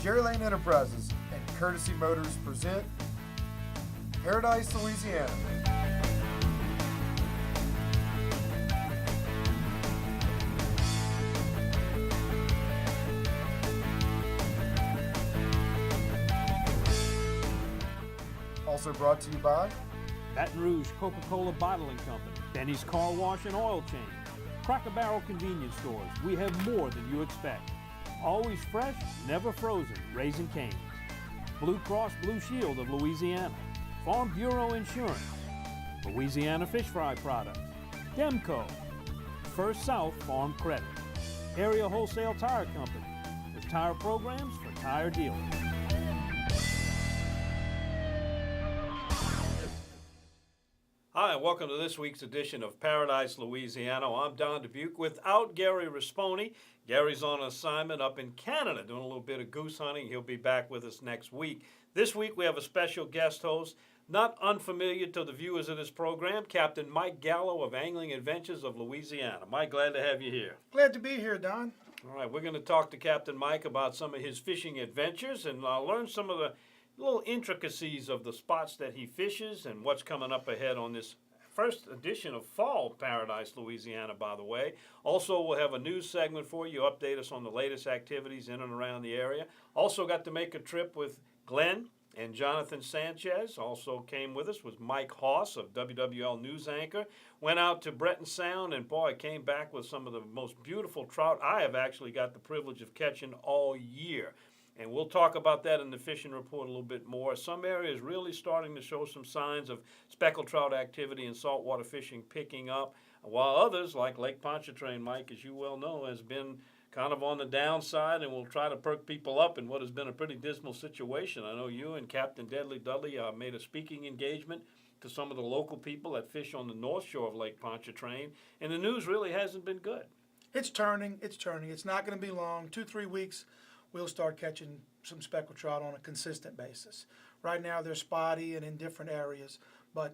Jerry Lane Enterprises and Courtesy Motors present Paradise, Louisiana. Also brought to you by Baton Rouge Coca-Cola Bottling Company, Benny's Car Wash and Oil Change, Cracker Barrel Convenience Stores. We have more than you expect. Always fresh, never frozen, Raising Cane's. Blue Cross Blue Shield of Louisiana, Farm Bureau Insurance, Louisiana Fish Fry Products, Demco, First South Farm Credit, Area Wholesale Tire Company, with tire programs for tire dealers. Hi, and welcome to this week's edition of Paradise, Louisiana. I'm Don Dubuque without Gary Risponi. Gary's on assignment up in Canada doing a little bit of goose hunting. He'll be back with us next week. This week we have a special guest host, not unfamiliar to the viewers of this program, Captain Mike Gallo of Angling Adventures of Louisiana. Mike, glad to have you here. Glad to be here, Don. All right, we're going to talk to Captain Mike about some of his fishing adventures and learn some of the little intricacies of the spots that he fishes and what's coming up ahead on this first edition of Fall Paradise, Louisiana, by the way. Also, we'll have a news segment for you, update us on the latest activities in and around the area. Also got to make a trip with Glenn and Jonathan Sanchez. Also came with us was Mike Hoss of WWL News Anchor. Went out to Breton Sound and, boy, came back with some of the most beautiful trout I have actually got the privilege of catching all year. And we'll talk about that in the fishing report a little bit more. Some areas really starting to show some signs of speckled trout activity and saltwater fishing picking up, while others, like Lake Pontchartrain, Mike, as you well know, has been kind of on the downside and will try to perk people up in what has been a pretty dismal situation. I know you and Captain Deadly Dudley made a speaking engagement to some of the local people that fish on the north shore of Lake Pontchartrain, and the news really hasn't been good. It's turning. It's not going to be long. 2-3 weeks, we'll start catching some speckled trout on a consistent basis. Right now, they're spotty and in different areas, but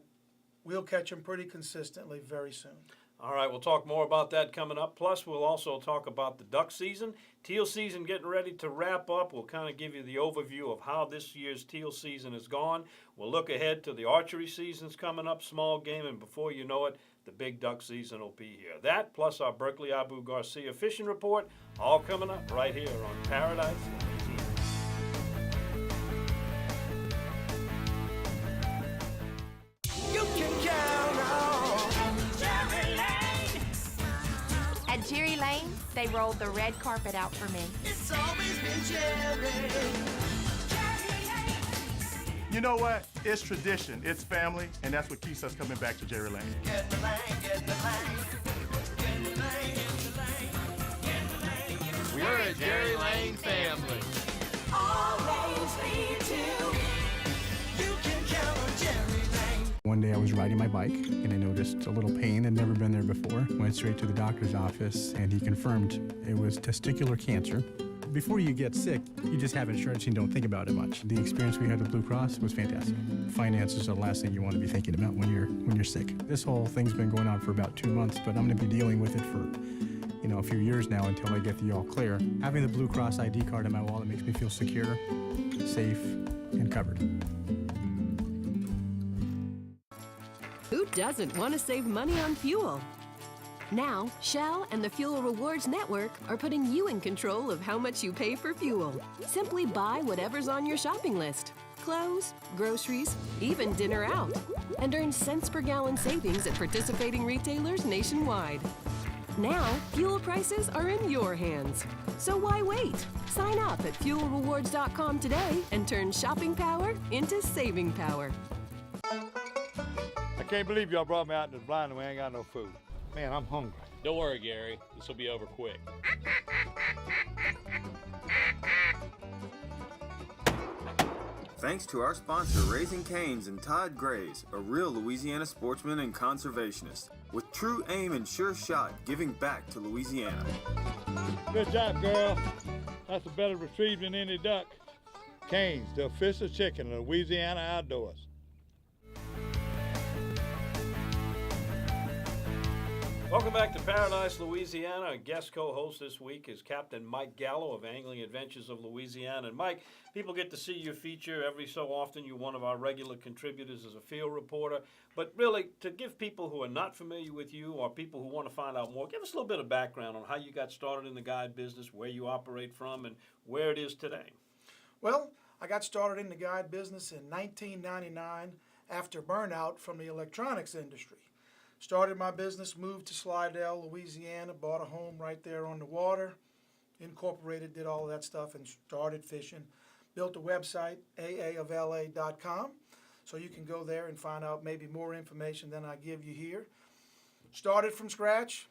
we'll catch them pretty consistently very soon. All right, we'll talk more about that coming up. Plus, we'll also talk about the duck season. Teal season getting ready to wrap up. We'll kind of give you the overview of how this year's teal season has gone. We'll look ahead to the archery season's coming up, small game, and before you know it, the big duck season will be here. That, plus our Berkeley Abu Garcia fishing report, all coming up right here on Paradise, Louisiana. You can count on Jerry Lane. At Jerry Lane, they rolled the red carpet out for me. It's always been Jerry. You know what? It's tradition, it's family, and that's what keeps us coming back to Jerry Lane. Get the lane, get the lane. Get the lane, get the lane. Get the lane, get the lane. We're a Jerry Lane family. All lanes lead to. You can count on Jerry Lane. One day I was riding my bike and I noticed a little pain. I'd never been there before. Went straight to the doctor's office and he confirmed it was testicular cancer. Before you get sick, you just have insurance and you don't think about it much. The experience we had with Blue Cross was fantastic. Finances are the last thing you want to be thinking about when you're sick. This whole thing's been going on for about 2 months, but I'm going to be dealing with it for a few years now until I get the all clear. Having the Blue Cross ID card in my wallet makes me feel secure, safe, and covered. Who doesn't want to save money on fuel? Now, Shell and the Fuel Rewards Network are putting you in control of how much you pay for fuel. Simply buy whatever's on your shopping list. Clothes, groceries, even dinner out. And earn cents per gallon savings at participating retailers nationwide. Now, fuel prices are in your hands. So why wait? Sign up at fuelrewards.com today and turn shopping power into saving power. I can't believe y'all brought me out in the blind and we ain't got no food. Man, I'm hungry. Don't worry, Gary. This will be over quick. Thanks to our sponsor, Raising Cane's and Todd Grays, a real Louisiana sportsman and conservationist, with true aim and sure shot, giving back to Louisiana. Good job, girl. That's a better retrieve than any duck. Cane's, the official chicken of Louisiana outdoors. Welcome back to Paradise, Louisiana. Our guest co-host this week is Captain Mike Gallo of Angling Adventures of Louisiana. And Mike, people get to see your feature every so often. You're one of our regular contributors as a field reporter. But really, to give people who are not familiar with you or people who want to find out more, give us a little bit of background on how you got started in the guide business, where you operate from, and where it is today. Well, I got started in the guide business in 1999 after burnout from the electronics industry. Started my business, moved to Slidell, Louisiana, bought a home right there on the water, incorporated, did all of that stuff, and started fishing. Built a website, aaofla.com, so you can go there and find out maybe more information than I give you here. Started from scratch,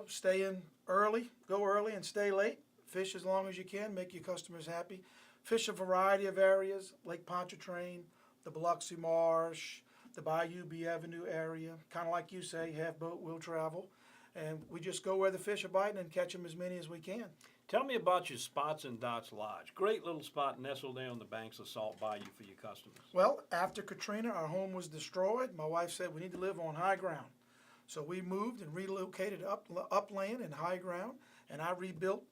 stay in early, go early and stay late. Fish as long as you can, make your customers happy. Fish a variety of areas, Lake Pontchartrain, the Biloxi Marsh, the Bayou Avenue area. Kind of like you say, half boat will travel. And we just go where the fish are biting and catch them as many as we can. Tell me about your Spots and Dots Lodge. Great little spot nestled there on the banks of Salt Bayou for your customers. Well, after Katrina, our home was destroyed. My wife said we need to live on high ground. So we moved and relocated upland and high ground, and I rebuilt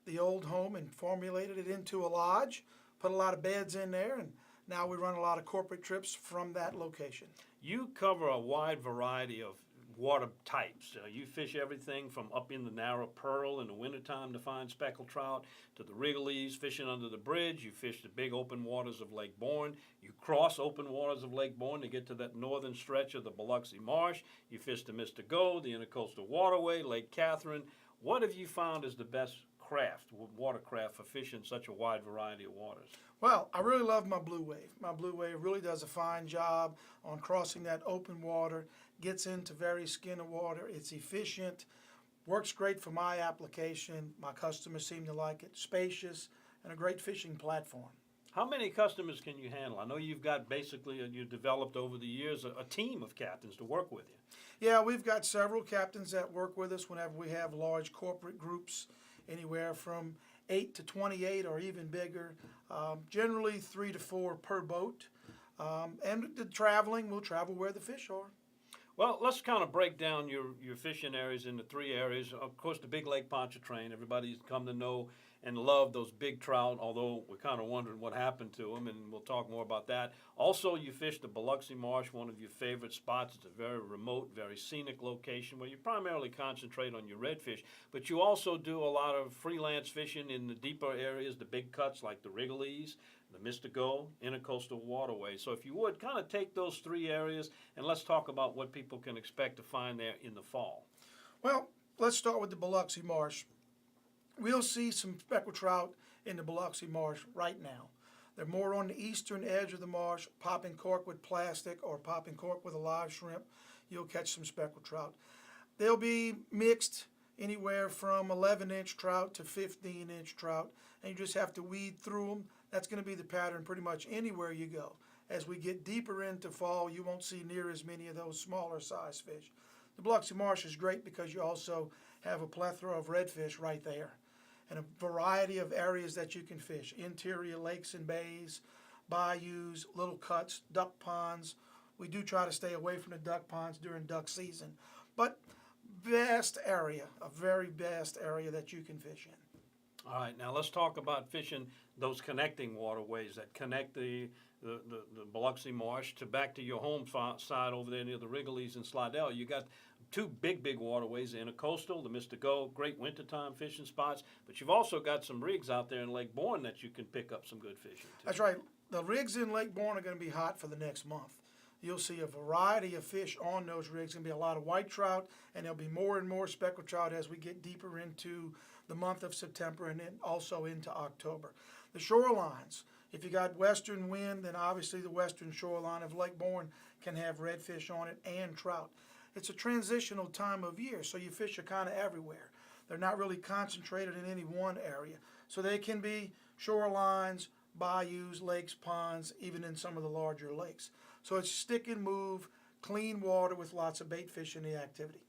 the old home and formulated it into a lodge, put a lot of beds in there, and now we run a lot of corporate trips from that location. You cover a wide variety of water types. You fish everything from up in the narrow Pearl in the wintertime to find speckled trout, to the Wrigley's, fishing under the bridge. You fish the big open waters of Lake Bourne. You cross open waters of Lake Bourne to get to that northern stretch of the Biloxi Marsh. You fish the Mr. Go, the Intercoastal Waterway, Lake Catherine. What have you found is the best watercraft for fishing such a wide variety of waters? Well, I really love my Blue Wave. My Blue Wave really does a fine job on crossing that open water, gets into very skin of water. It's efficient, works great for my application. My customers seem to like it. Spacious, and a great fishing platform. How many customers can you handle? I know you've got basically, you developed over the years a team of captains to work with you. Yeah, we've got several captains that work with us whenever we have large corporate groups, anywhere from 8 to 28 or even bigger, generally 3 to 4 per boat. And the traveling, we'll travel where the fish are. Well, let's kind of break down your fishing areas into 3 areas. Of course, the big Lake Pontchartrain. Everybody's come to know and love those big trout, although we're kind of wondering what happened to them, and we'll talk more about that. Also, you fish the Biloxi Marsh, one of your favorite spots. It's a very remote, very scenic location where you primarily concentrate on your redfish, but you also do a lot of freelance fishing in the deeper areas, the big cuts like the Wrigley's, the Mr. Go, Intercoastal Waterway. So if you would, kind of take those 3 areas, and let's talk about what people can expect to find there in the fall. Well, let's start with the Biloxi Marsh. We'll see some speckled trout in the Biloxi Marsh right now. They're more on the eastern edge of the marsh, popping cork with plastic or popping cork with a live shrimp. You'll catch some speckled trout. They'll be mixed anywhere from 11-inch trout to 15-inch trout, and you just have to weed through them. That's going to be the pattern pretty much anywhere you go. As we get deeper into fall, you won't see near as many of those smaller size fish. The Biloxi Marsh is great because you also have a plethora of redfish right there, and a variety of areas that you can fish. Interior lakes and bays, bayous, little cuts, duck ponds. We do try to stay away from the duck ponds during duck season, but vast area, a very vast area that you can fish in. All right, now let's talk about fishing those connecting waterways that connect the Biloxi Marsh to back to your home side over there near the Wrigley's and Slidell. You got 2 big waterways, the Intercoastal, the Mr. Go, great wintertime fishing spots, but you've also got some rigs out there in Lake Bourne that you can pick up some good fishing too. That's right. The rigs in Lake Bourne are going to be hot for the next month. You'll see a variety of fish on those rigs. There'll be a lot of white trout, and there'll be more and more speckled trout as we get deeper into the month of September and then also into October. The shorelines, if you got western wind, then obviously the western shoreline of Lake Bourne can have redfish on it and trout. It's a transitional time of year, so your fish are kind of everywhere. They're not really concentrated in any one area. So they can be shorelines, bayous, lakes, ponds, even in some of the larger lakes. So it's stick and move, clean water with lots of bait fish in the activity.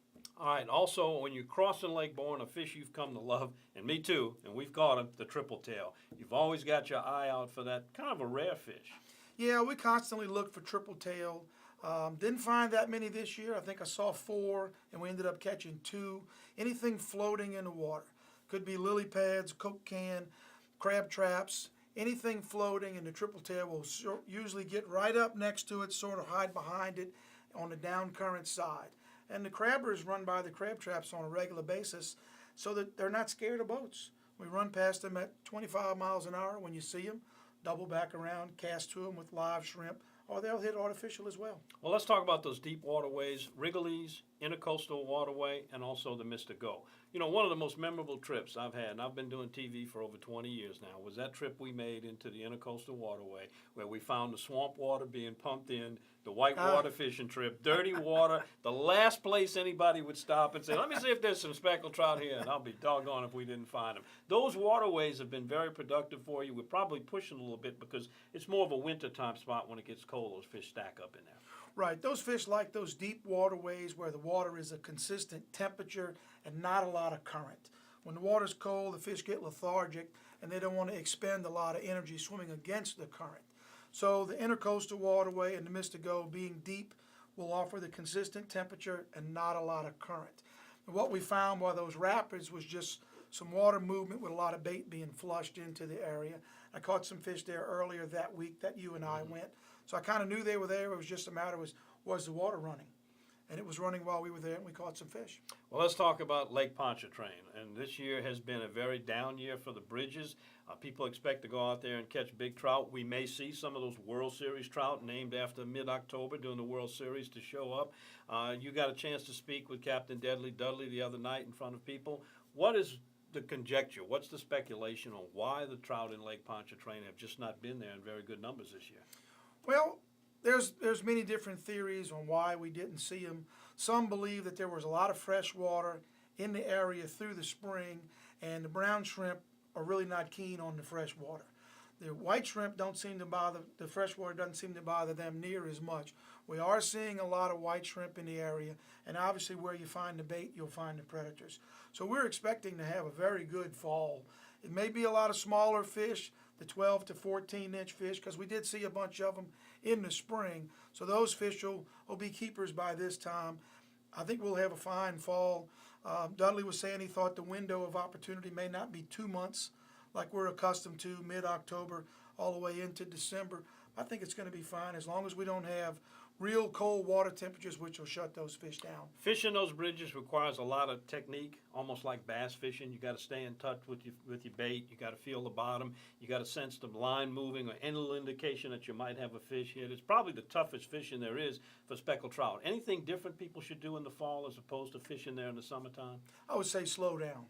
All right, also, when you're crossing Lake Bourne, a fish you've come to love, and me too, and we've caught him, the triple tail. You've always got your eye out for that kind of a rare fish. Yeah, we constantly look for triple tail. Didn't find that many this year. I think I saw 4, and we ended up catching 2. Anything floating in the water. Could be lily pads, Coke can, crab traps, anything floating, and the triple tail will usually get right up next to it, sort of hide behind it on the down current side. And the crabbers run by the crab traps on a regular basis so that they're not scared of boats. We run past them at 25 miles an hour when you see them, double back around, cast to them with live shrimp, or they'll hit artificial as well. Well, let's talk about those deep waterways, Wrigley's, Intercoastal Waterway, and also the Mr. Go. You know, one of the most memorable trips I've had, and I've been doing TV for over 20 years now, was that trip we made into the Intercoastal Waterway where we found the swamp water being pumped in, the whitewater fishing trip, dirty water, the last place anybody would stop and say, let me see if there's some speckled trout here, and I'll be doggone if we didn't find them. Those waterways have been very productive for you. We're probably pushing a little bit because it's more of a wintertime spot. When it gets cold, those fish stack up in there. Right, those fish like those deep waterways where the water is a consistent temperature and not a lot of current. When the water's cold, the fish get lethargic and they don't want to expend a lot of energy swimming against the current. So the Intercoastal Waterway and the Mr. Go, being deep, will offer the consistent temperature and not a lot of current. And what we found while those rapids was just some water movement with a lot of bait being flushed into the area. I caught some fish there earlier that week that you and I went. So I kind of knew they were there. It was just a matter of was the water running? And it was running while we were there, and we caught some fish. Well, let's talk about Lake Pontchartrain. And this year has been a very down year for the bridges. People expect to go out there and catch big trout. We may see some of those World Series trout named after mid-October during the World Series to show up. You got a chance to speak with Captain Dudley the other night in front of people. What is the conjecture? What's the speculation on why the trout in Lake Pontchartrain have just not been there in very good numbers this year? Well, there's many different theories on why we didn't see them. Some believe that there was a lot of fresh water in the area through the spring, and the brown shrimp are really not keen on the fresh water. The white shrimp don't seem to bother, the fresh water doesn't seem to bother them near as much. We are seeing a lot of white shrimp in the area, and obviously where you find the bait, you'll find the predators. So we're expecting to have a very good fall. It may be a lot of smaller fish, the 12 to 14 inch fish, because we did see a bunch of them in the spring. So those fish will be keepers by this time. I think we'll have a fine fall. Dudley was saying he thought the window of opportunity may not be 2 months like we're accustomed to, mid-October all the way into December. I think it's going to be fine as long as we don't have real cold water temperatures, which will shut those fish down. Fishing those bridges requires a lot of technique, almost like bass fishing. You got to stay in touch with your bait. You got to feel the bottom. You got to sense the line moving or any little indication that you might have a fish hit. It's probably the toughest fishing there is for speckled trout. Anything different people should do in the fall as opposed to fishing there in the summertime? I would say slow down.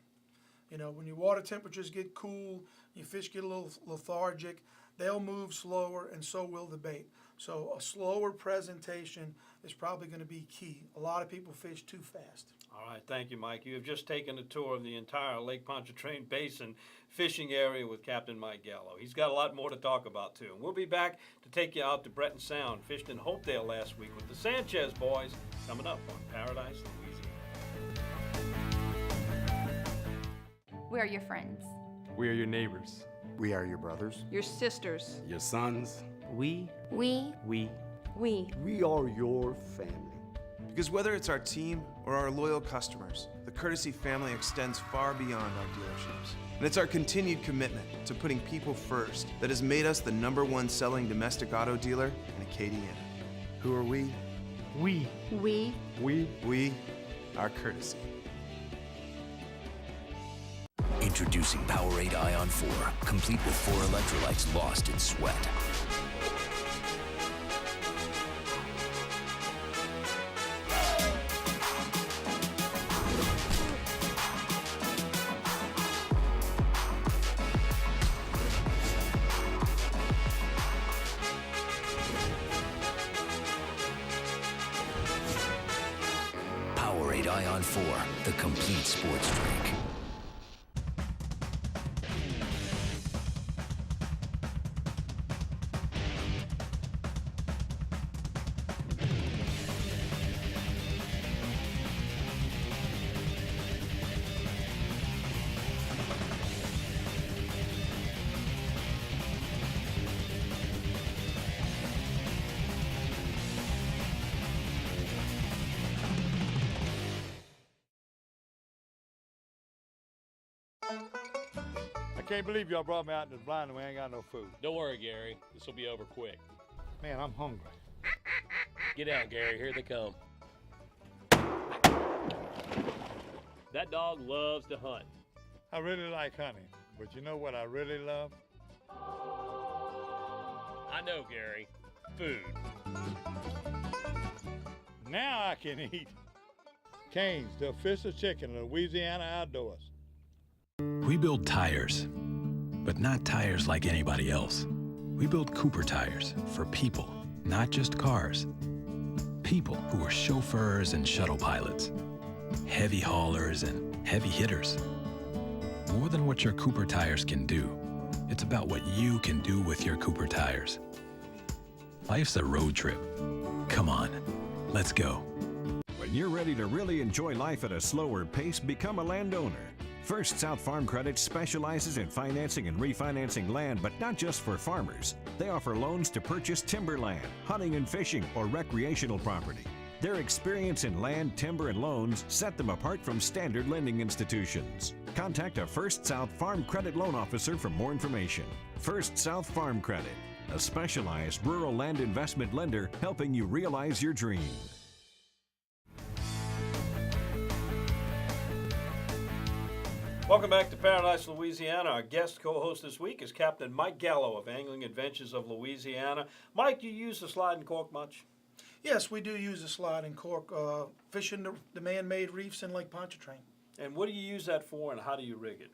You know, when your water temperatures get cool, your fish get a little lethargic, they'll move slower, and so will the bait. So a slower presentation is probably going to be key. A lot of people fish too fast. All right, thank you, Mike. You have just taken a tour of the entire Lake Pontchartrain Basin fishing area with Captain Mike Gallo. He's got a lot more to talk about, too. And we'll be back to take you out to Breton Sound. Fished in Hopedale last week with the Sanchez boys coming up on Paradise, Louisiana. We're your friends. We are your neighbors. We are your brothers. Your sisters. Your sons. We are your family. Because whether it's our team or our loyal customers, the Courtesy family extends far beyond our dealerships. And it's our continued commitment to putting people first that has made us the #1 selling domestic auto dealer in Acadiana. Who are we? We are Courtesy. Introducing Powerade Ion 4, complete with 4 electrolytes lost in sweat. Powerade Ion 4, the complete sports drink. can't believe y'all brought me out in this blind and we ain't got no food. Don't worry, Gary. This will be over quick. Man, I'm hungry. Get out, Gary. Here they come. That dog loves to hunt. I really like hunting, but you know what I really love? I know, Gary. Food. Now I can eat. Canes, the official chicken of Louisiana outdoors. We build tires, but not tires like anybody else. We build Cooper tires for people, not just cars. People who are chauffeurs and shuttle pilots, heavy haulers and heavy hitters. More than what your Cooper tires can do, it's about what you can do with your Cooper tires. Life's a road trip. Come on, let's go. When you're ready to really enjoy life at a slower pace, become a landowner. First South Farm Credit specializes in financing and refinancing land, but not just for farmers. They offer loans to purchase timberland, hunting and fishing, or recreational property. Their experience in land, timber, and loans set them apart from standard lending institutions. Contact a First South Farm Credit loan officer for more information. First South Farm Credit, a specialized rural land investment lender helping you realize your dream. Welcome back to Paradise, Louisiana. Our guest co-host this week is Captain Mike Gallo of Angling Adventures of Louisiana. Mike, do you use the sliding cork much? Yes, we do use the sliding cork, fishing the man-made reefs in Lake Pontchartrain. And what do you use that for, and how do you rig it?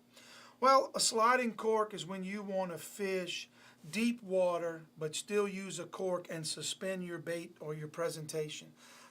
Well, a sliding cork is when you want to fish deep water but still use a cork and suspend your bait or your presentation.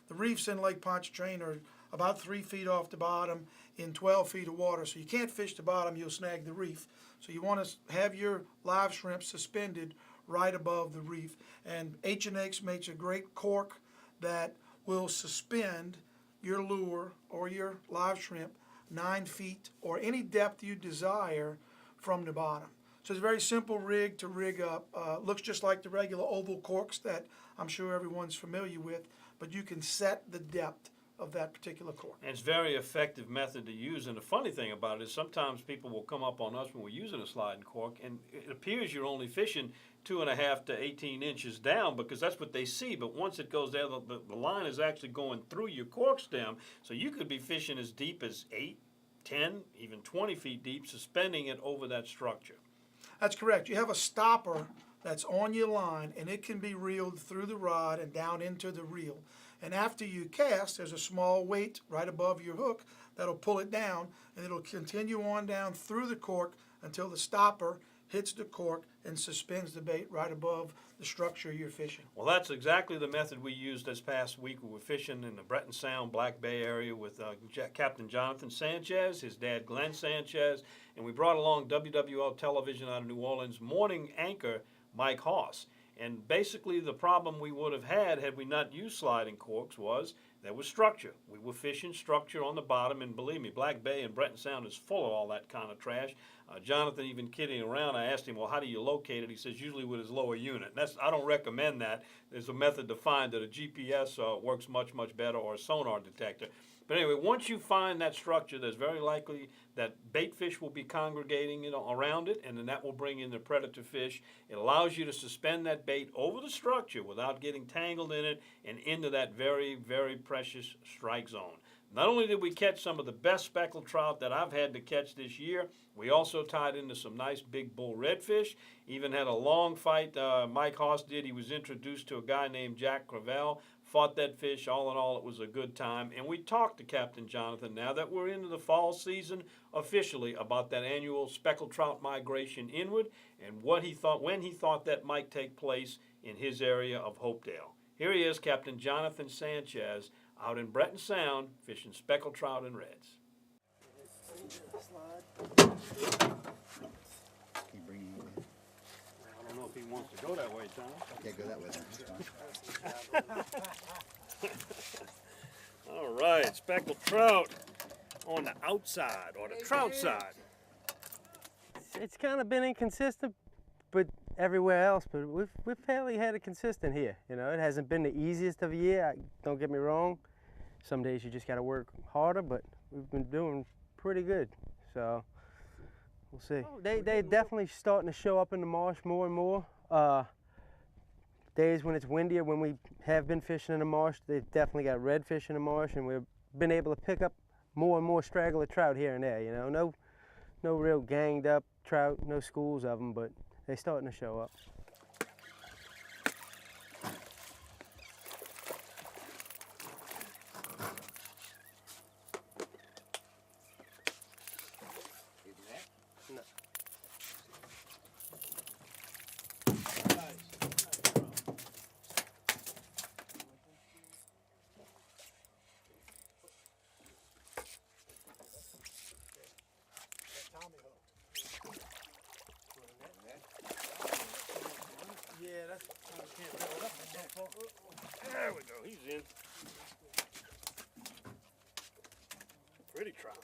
The reefs in Lake Pontchartrain are about 3 feet off the bottom in 12 feet of water, so you can't fish the bottom, you'll snag the reef. So you want to have your live shrimp suspended right above the reef. And H&X makes a great cork that will suspend your lure or your live shrimp 9 feet or any depth you desire from the bottom. So it's a very simple rig to rig up. Looks just like the regular oval corks that I'm sure everyone's familiar with, but you can set the depth of that particular cork. And it's a very effective method to use. And the funny thing about it is sometimes people will come up on us when we're using a sliding cork, and it appears you're only fishing 2.5 to 18 inches down because that's what they see. But once it goes down, the line is actually going through your cork stem. So you could be fishing as deep as 8, 10, even 20 feet deep, suspending it over that structure. That's correct. You have a stopper that's on your line, and it can be reeled through the rod and down into the reel. And after you cast, there's a small weight right above your hook that'll pull it down, and it'll continue on down through the cork until the stopper hits the cork and suspends the bait right above the structure you're fishing. Well, that's exactly the method we used this past week. We were fishing in the Breton Sound, Black Bay area with Captain Jonathan Sanchez, his dad Glenn Sanchez, and we brought along WWL television out of New Orleans morning anchor Mike Hoss. And basically the problem we would have had we not used sliding corks was there was structure. We were fishing structure on the bottom, and believe me, Black Bay and Breton Sound is full of all that kind of trash. Jonathan even kidding around, I asked him, well, how do you locate it? He says, usually with his lower unit. And I don't recommend that. There's a method to find that a GPS works much, much better, or a sonar detector. But anyway, once you find that structure, there's very likely that bait fish will be congregating around it, and then that will bring in the predator fish. It allows you to suspend that bait over the structure without getting tangled in it and into that very, very precious strike zone. Not only did we catch some of the best speckled trout that I've had to catch this year, we also tied into some nice big bull redfish. Even had a long fight Mike Hoss did. He was introduced to a guy named Jack Cravell. Fought that fish. All in all, it was a good time. And we talked to Captain Jonathan now that we're into the fall season officially about that annual speckled trout migration inward and what he thought, when he thought that might take place in his area of Hopedale. Here he is, Captain Jonathan Sanchez, out in Breton Sound fishing speckled trout and reds. I don't know if he wants to go that way, Tom. Okay, go that way then. All right, speckled trout on the outside, or the trout side. It's kind of been inconsistent, but everywhere else, but we've fairly had it consistent here. You know, it hasn't been the easiest of a year, don't get me wrong. Some days you just got to work harder, but we've been doing pretty good. So we'll see. They definitely starting to show up in the marsh more and more. Days when it's windier, when we have been fishing in the marsh, they've definitely got redfish in the marsh, and we've been able to pick up more and more straggler trout here and there. You know, no real ganged up trout, no schools of them, but they're starting to show up. Yeah, that's. There we go. He's in. Pretty trout.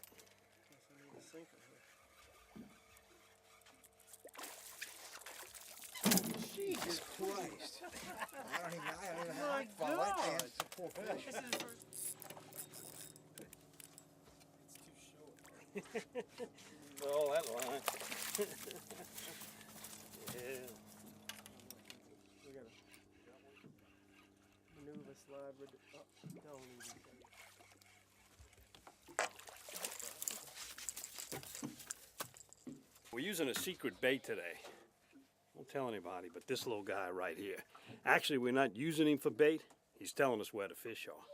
Jesus Christ. I don't even know how to fall like that. It's a poor fish. It's too short. Oh, that line. Yeah. We gotta maneuver, slide with it. Oh, don't even. We're using a secret bait today. Don't tell anybody, but this little guy right here. Actually, we're not using him for bait. He's telling us where the fish are.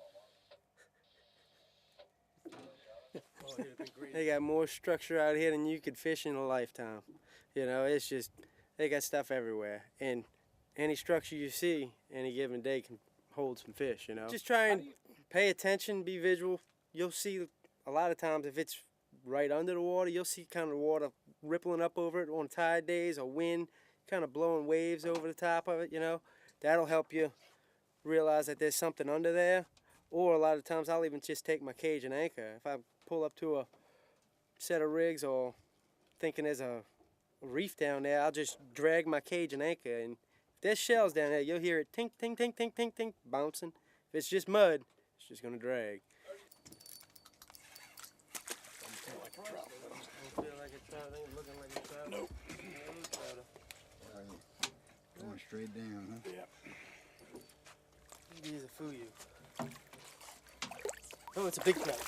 They got more structure out here than you could fish in a lifetime. You know, it's just, they got stuff everywhere. And any structure you see any given day can hold some fish, you know. Just try and pay attention, be visual. You'll see a lot of times if it's right under the water, you'll see kind of the water rippling up over it on tide days or wind, kind of blowing waves over the top of it, you know. That'll help you realize that there's something under there. Or a lot of times I'll even just take my cage and anchor. If I pull up to a set of rigs or thinking there's a reef down there, I'll just drag my cage and anchor. And if there's shells down there, you'll hear it tink, tink, tink, tink, tink, tink, bouncing. If it's just mud, it's just gonna drag. Don't feel like a trout, ain't looking like a trout. Nope. Going straight down, huh? Yep. These are fuyu. Oh, it's a big trout.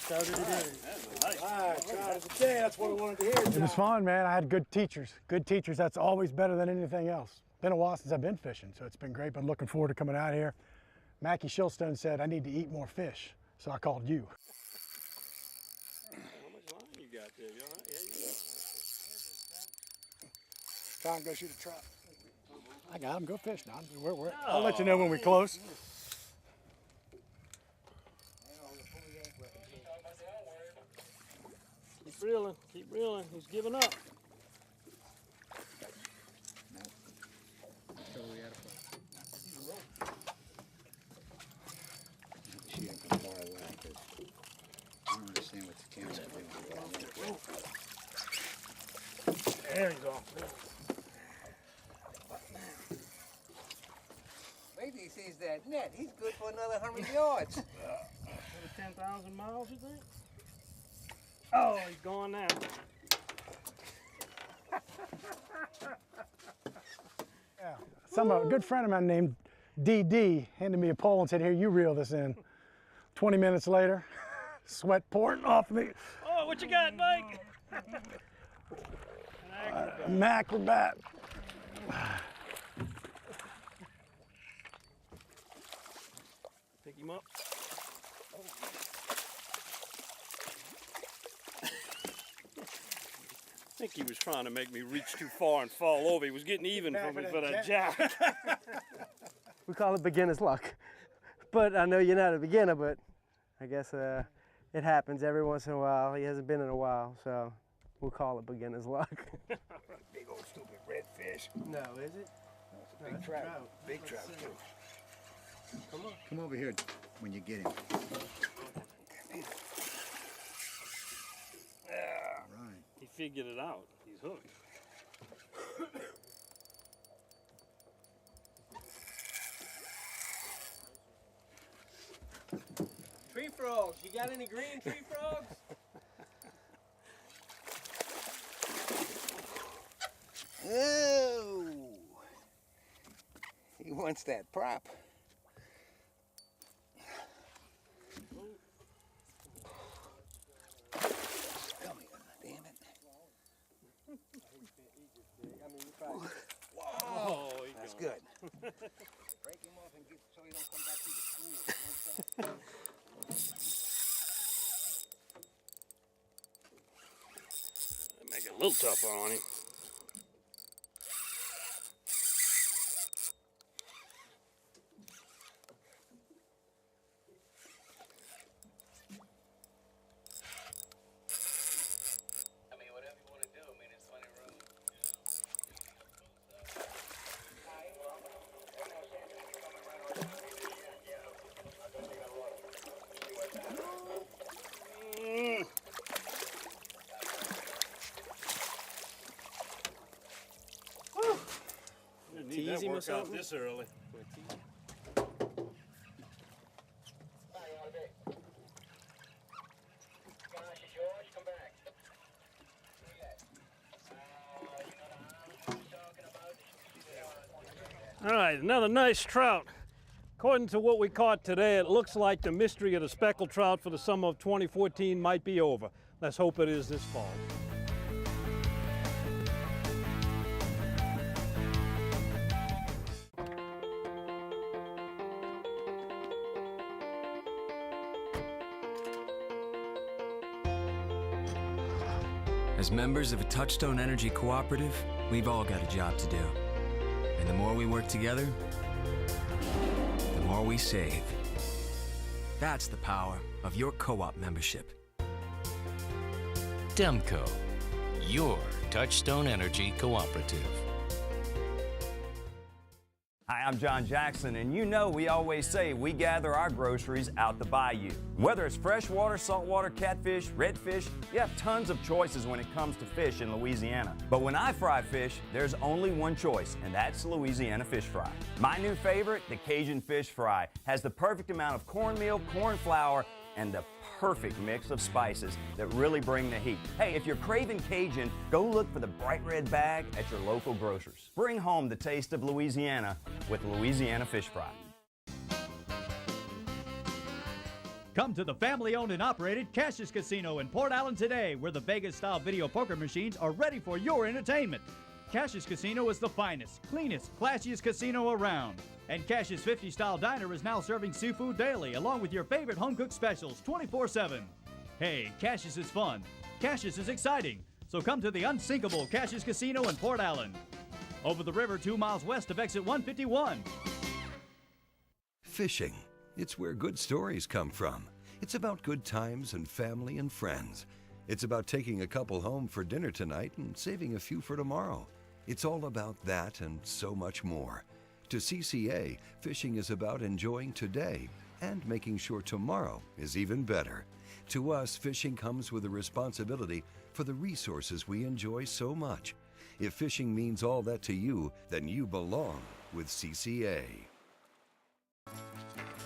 Trout of the day. All right, trout of the day. That's what we wanted to hear. It was fun, man. I had good teachers. Good teachers, that's always better than anything else. Been a while since I've been fishing, so it's been great, but looking forward to coming out here. Mackie Shilstone said, I need to eat more fish, so I called you. How much line you got there? You all right? Yeah, you got. Try and go shoot a trout. I got him. Go fish, Don. I'll let you know when we're close. Keep reeling. Keep reeling. He's giving up. Shoot him from far away because I don't understand what the camera's doing. There you go. Wait till he sees that net. He's good for another 100 yards. Over 10,000 miles, you think? Oh, he's gone now. Yeah. A good friend of mine named DD handed me a pole and said, here, you reel this in. 20 minutes later, sweat pouring off me. Oh, what you got, Mike? An acrobat. Pick him up. I think he was trying to make me reach too far and fall over. He was getting even for me for that jack. We call it beginner's luck. But I know you're not a beginner, but I guess it happens every once in a while. He hasn't been in a while, so we'll call it beginner's luck. Big old stupid redfish. No, is it? No, it's a big trout. Big trout, too. Come on. Come over here when you get him. Right. He figured it out. He's hooked. frogs. You got any green tree frogs? Oh, he wants that prop. Come here, damn it. Whoa, that's good. Break him off and get so he don't come back to the school. Make it a little tougher on him. Tease him or something? This early. All right, another nice trout. According to what we caught today, it looks like the mystery of the speckled trout for the summer of 2014 might be over. Let's hope it is this fall. As members of a Touchstone Energy cooperative, we've all got a job to do. And the more we work together, the more we save. That's the power of your co-op membership. Demco, your Touchstone Energy cooperative. Hi, I'm John Jackson, and you know we always say we gather our groceries out the bayou. Whether it's freshwater, saltwater, catfish, redfish, you have tons of choices when it comes to fish in Louisiana. But when I fry fish, there's only one choice, and that's Louisiana fish fry. My new favorite, the Cajun fish fry, has the perfect amount of cornmeal, corn flour, and the perfect mix of spices that really bring the heat. Hey, if you're craving Cajun, go look for the bright red bag at your local grocers. Bring home the taste of Louisiana with Louisiana Fish Fry. Come to the family-owned and operated Cassius Casino in Port Allen today, where the Vegas-style video poker machines are ready for your entertainment. Cassius Casino is the finest, cleanest, classiest casino around. And Cassius 50 Style Diner is now serving seafood daily, along with your favorite home-cooked specials 24/7. Hey, Cassius is fun. Cassius is exciting. So come to the unsinkable Cassius Casino in Port Allen. Over the river 2 miles west of exit 151. Fishing. It's where good stories come from. It's about good times and family and friends. It's about taking a couple home for dinner tonight and saving a few for tomorrow. It's all about that and so much more. To CCA, fishing is about enjoying today and making sure tomorrow is even better. To us, fishing comes with a responsibility for the resources we enjoy so much. If fishing means all that to you, then you belong with CCA.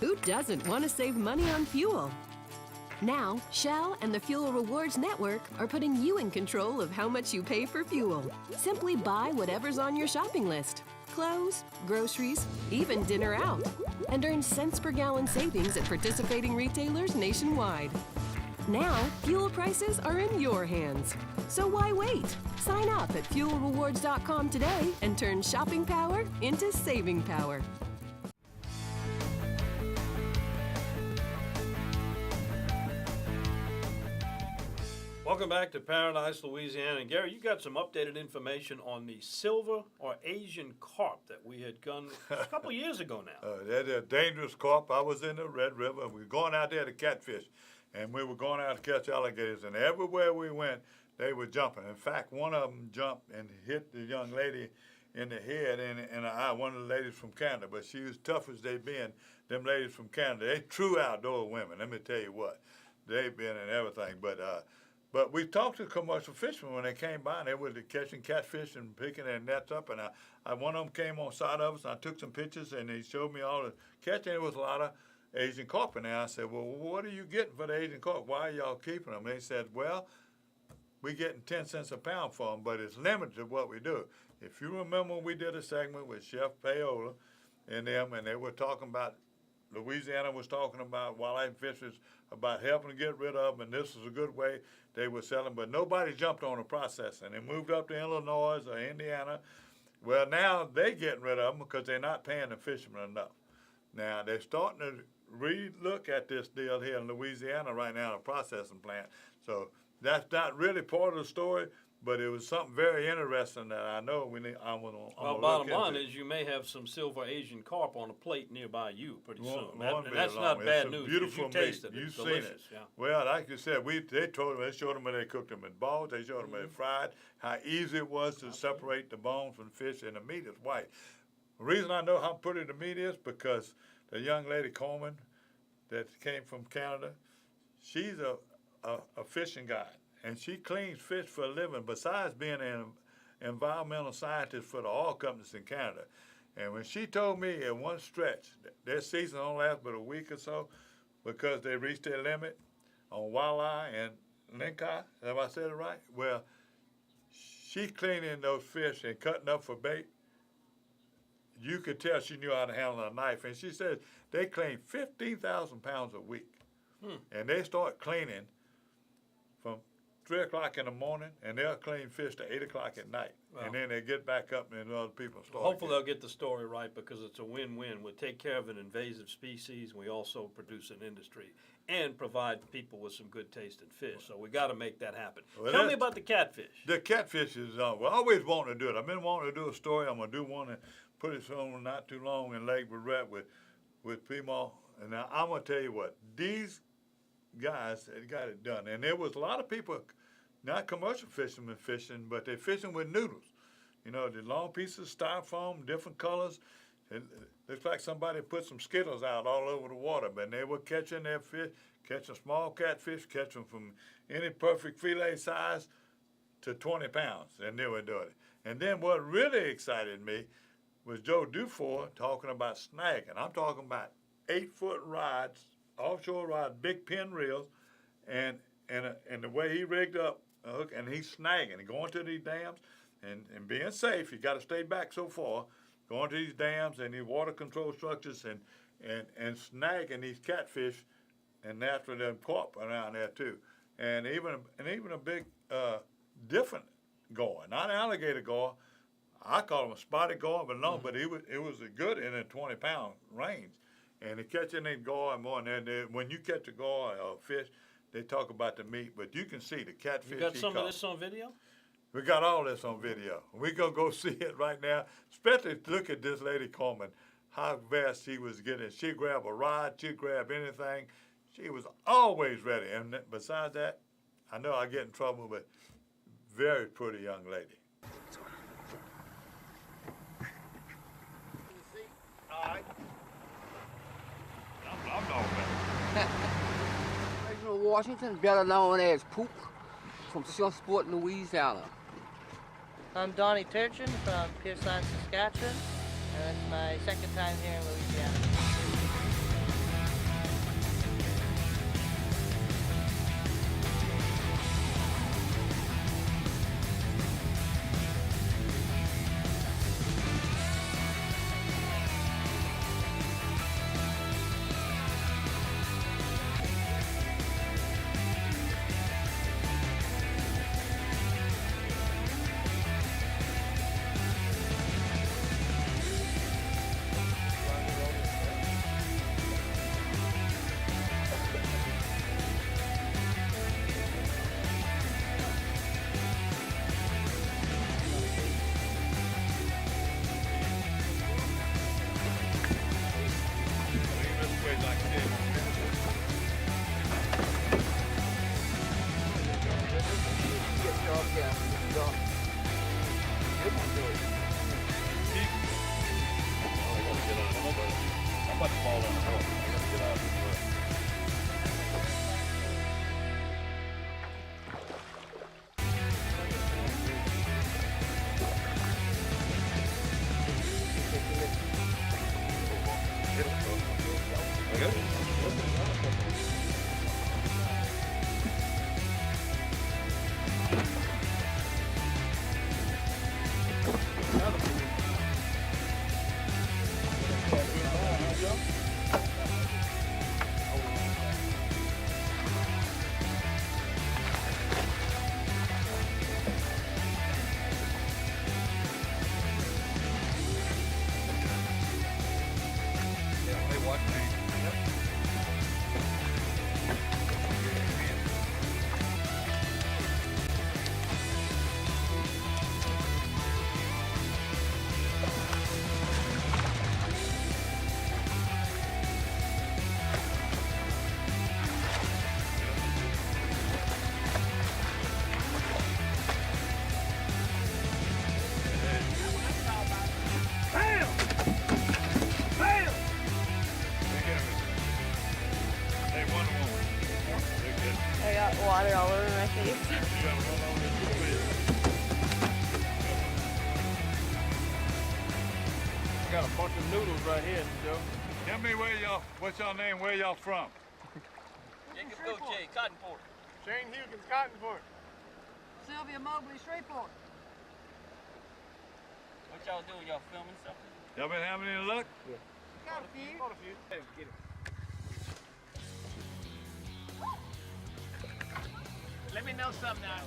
Who doesn't want to save money on fuel? Now, Shell and the Fuel Rewards Network are putting you in control of how much you pay for fuel. Simply buy whatever's on your shopping list. Clothes, groceries, even dinner out. And earn cents per gallon savings at participating retailers nationwide. Now, fuel prices are in your hands. So why wait? Sign up at fuelrewards.com today and turn shopping power into saving power. Welcome back to Paradise, Louisiana. And Gary, you got some updated information on the silver or Asian carp that we had done a couple years ago now. They're a dangerous carp. I was in the Red River. We were going out there to catfish, and we were going out to catch alligators. And everywhere we went, they were jumping. In fact, one of them jumped and hit the young lady in the head and in the eye, one of the ladies from Canada. But she was tough as they been, them ladies from Canada. They true outdoor women, let me tell you what. They've been and everything. But we talked to commercial fishermen when they came by, and they were catching catfish and picking their nets up. And one of them came on side of us, and I took some pictures, and he showed me all the catching. It was a lot of Asian carp in there. I said, well, what are you getting for the Asian carp? Why are y'all keeping them? They said, well, we're getting 10 cents a pound for them, but it's limited to what we do. If you remember, we did a segment with Chef Paola and them, and they were talking about, Louisiana was talking about wildlife fishers, about helping to get rid of them, and this is a good way they were selling, but nobody jumped on the process, and they moved up to Illinois or Indiana. Well, now they're getting rid of them because they're not paying the fishermen enough. Now, they're starting to re-look at this deal here in Louisiana right now, a processing plant. So that's not really part of the story, but it was something very interesting that I know we need. Well, bottom line is you may have some silver Asian carp on a plate nearby you pretty soon. And that's not bad news. Beautiful you tasted it. You've It's seen delicious. it. Yeah. Well, like you said, they showed them when they cooked them in balls. They showed them when they fried. How easy it was to separate the bones from fish, and the meat is white. The reason I know how pretty the meat is because the young lady Coleman that came from Canada, she's a fishing guide. And she cleans fish for a living besides being an environmental scientist for the oil companies in Canada. And when she told me in one stretch, their season only lasts but a week or so because they reached their limit on walleye and lingcod, have I said it right? Well, she cleaning those fish and cutting up for bait. You could tell she knew how to handle a knife. And she said they clean 15,000 pounds a week. And they start cleaning from 3 o'clock in the morning, and they'll clean fish to 8 o'clock at night. Well, and then they get back up and other people start. Hopefully they'll get the story right because it's a win-win. We take care of an invasive species. We also produce an industry and provide people with some good tasting fish. So we got to make that happen. Well, Tell me about the catfish. The catfish is, we always wanting to do it. I've been wanting to do a story. I'm going to do one and put it on not too long in Lake Barrett with Pima. And now I'm going to tell you what, these guys had got it done. And there was a lot of people, not commercial fishermen fishing, but they're fishing with noodles. You know, the long pieces of styrofoam, different colors. It looks like somebody put some Skittles out all over the water, but they were catching their fish, catching small catfish, catching from any perfect fillet size to 20 pounds, and they were doing it. And then what really excited me was Joe Dufour talking about snagging. I'm talking about 8-foot rods, offshore rods, big pin reels, and the way he rigged up a hook, and he's snagging and going to these dams and being safe. You got to stay back so far, going to these dams and these water control structures and snagging these catfish, and naturally them carp around there too, and even a big different gar, not alligator gar. I call him a spotted gar, but no, but it was a good in a 20-pound range. And they catching that gar and more. And when you catch a gar or fish, they talk about the meat, but you can see the catfish. You got some of this on video? We got all this on video. We're going to go see it right now, especially look at this lady Coleman, how fast she was getting. She'd grab a rod, she'd grab anything. She was always ready. And besides that, I know I get in trouble, but very pretty young lady. All right. Reginald Washington, better known as Poop, from Silsport, Louisiana. I'm Donnie Turchin from Pearson, Saskatchewan, and it's my second time here in Louisiana. Okay. got a bunch of noodles right here, Joe. Tell me what's your name, where y'all from? Jacob Gauthier, Cottonport. Shane Huggins, Cottonport. Sylvia Mobley, Shreveport. What y'all doing? Y'all filming something? Y'all been having any luck? Yeah. Got a few. Got a few. Hey, get it. Let me know something now.